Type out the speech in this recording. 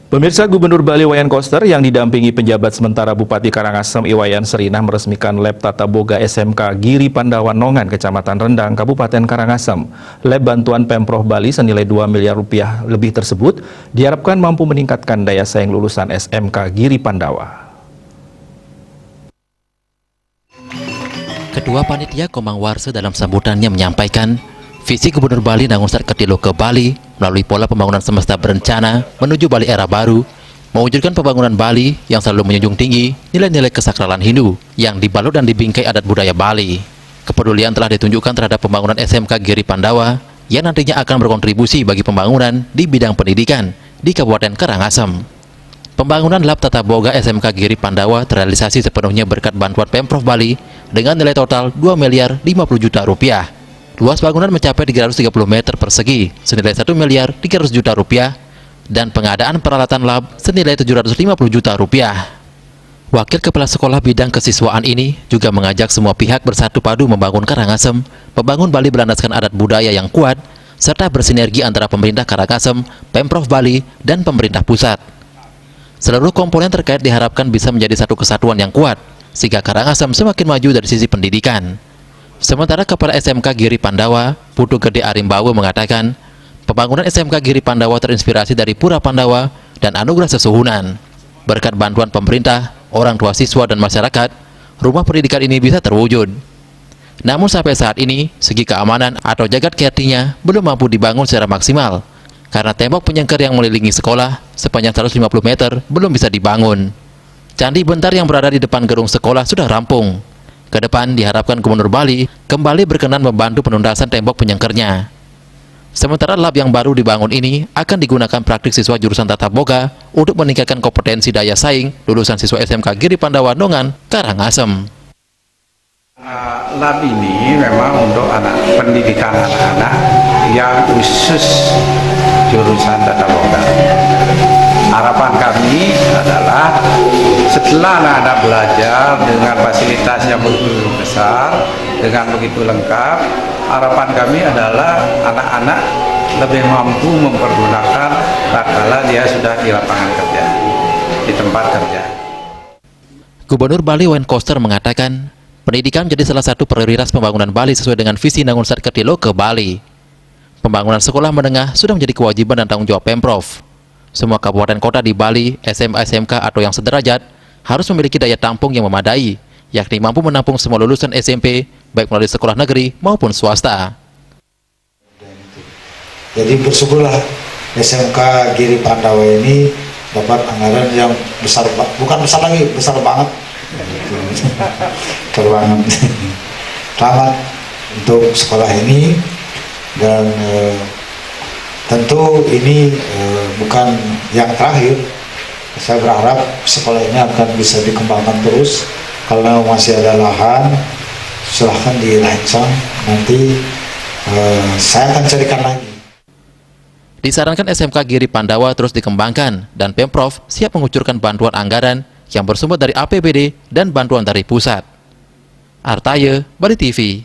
Pemirsa, Gubernur Bali Wayan Koster yang didampingi penjabat sementara Bupati Karangasem Iwayan Serinah meresmikan Lab Tata Boga SMK Giri Pandawa Nongan, Kecamatan Rendang, Kabupaten Karangasem. Lab bantuan Pemprov Bali senilai 2 miliar rupiah lebih tersebut diharapkan mampu meningkatkan daya saing lulusan SMK Giri Pandawa. Ketua Panitia Komang Warse dalam sambutannya menyampaikan visi Gubernur Bali Nangun Ketilo ke Bali melalui pola pembangunan semesta berencana menuju Bali era baru, mewujudkan pembangunan Bali yang selalu menjunjung tinggi nilai-nilai kesakralan Hindu yang dibalut dan dibingkai adat budaya Bali. Kepedulian telah ditunjukkan terhadap pembangunan SMK Giri Pandawa yang nantinya akan berkontribusi bagi pembangunan di bidang pendidikan di Kabupaten Karangasem. Pembangunan Lab Tata Boga SMK Giri Pandawa terrealisasi sepenuhnya berkat bantuan Pemprov Bali dengan nilai total 2 miliar 50 juta rupiah. Luas bangunan mencapai 330 meter persegi, senilai 1 miliar 300 juta rupiah, dan pengadaan peralatan lab senilai 750 juta rupiah. Wakil Kepala Sekolah Bidang Kesiswaan ini juga mengajak semua pihak bersatu padu membangun Karangasem, membangun Bali berlandaskan adat budaya yang kuat, serta bersinergi antara pemerintah Karangasem, Pemprov Bali, dan pemerintah pusat. Seluruh komponen terkait diharapkan bisa menjadi satu kesatuan yang kuat, sehingga Karangasem semakin maju dari sisi pendidikan. Sementara Kepala SMK Giri Pandawa, Putu Gede Arimbawu mengatakan, pembangunan SMK Giri Pandawa terinspirasi dari Pura Pandawa dan anugerah sesuhunan. Berkat bantuan pemerintah, orang tua siswa dan masyarakat, rumah pendidikan ini bisa terwujud. Namun sampai saat ini, segi keamanan atau jagat kiatinya belum mampu dibangun secara maksimal, karena tembok penyengker yang mengelilingi sekolah sepanjang 150 meter belum bisa dibangun. Candi Bentar yang berada di depan gedung sekolah sudah rampung. Ke depan diharapkan Gubernur Bali kembali berkenan membantu penuntasan tembok penyengkernya. Sementara lab yang baru dibangun ini akan digunakan praktik siswa jurusan Tata Boga untuk meningkatkan kompetensi daya saing lulusan siswa SMK Giri Pandawa Nongan, Karangasem. Lab ini memang untuk pendidikan anak-anak yang khusus jurusan Tata Boga. Harapan kami adalah setelah anak-anak belajar dengan fasilitas yang begitu besar, dengan begitu lengkap, harapan kami adalah anak-anak lebih mampu mempergunakan tatkala dia sudah di lapangan kerja, di tempat kerja. Gubernur Bali Wayan Koster mengatakan, pendidikan menjadi salah satu prioritas pembangunan Bali sesuai dengan visi Nangun Ketilo ke Bali. Pembangunan sekolah menengah sudah menjadi kewajiban dan tanggung jawab Pemprov. Semua kabupaten kota di Bali, SMA-SMK atau yang sederajat harus memiliki daya tampung yang memadai, yakni mampu menampung semua lulusan SMP, baik melalui sekolah negeri maupun swasta. Jadi bersyukurlah SMK Giri Pandawa ini dapat anggaran yang besar, bukan besar lagi, besar banget. Besar banget. Selamat untuk sekolah ini, dan tentu ini bukan yang terakhir. Saya berharap sekolah ini akan bisa dikembangkan terus. Kalau masih ada lahan, silahkan dirancang. Nanti saya akan carikan lagi. Disarankan SMK Giri Pandawa terus dikembangkan dan Pemprov siap mengucurkan bantuan anggaran yang bersumber dari APBD dan bantuan dari pusat. Artaye, Bali TV.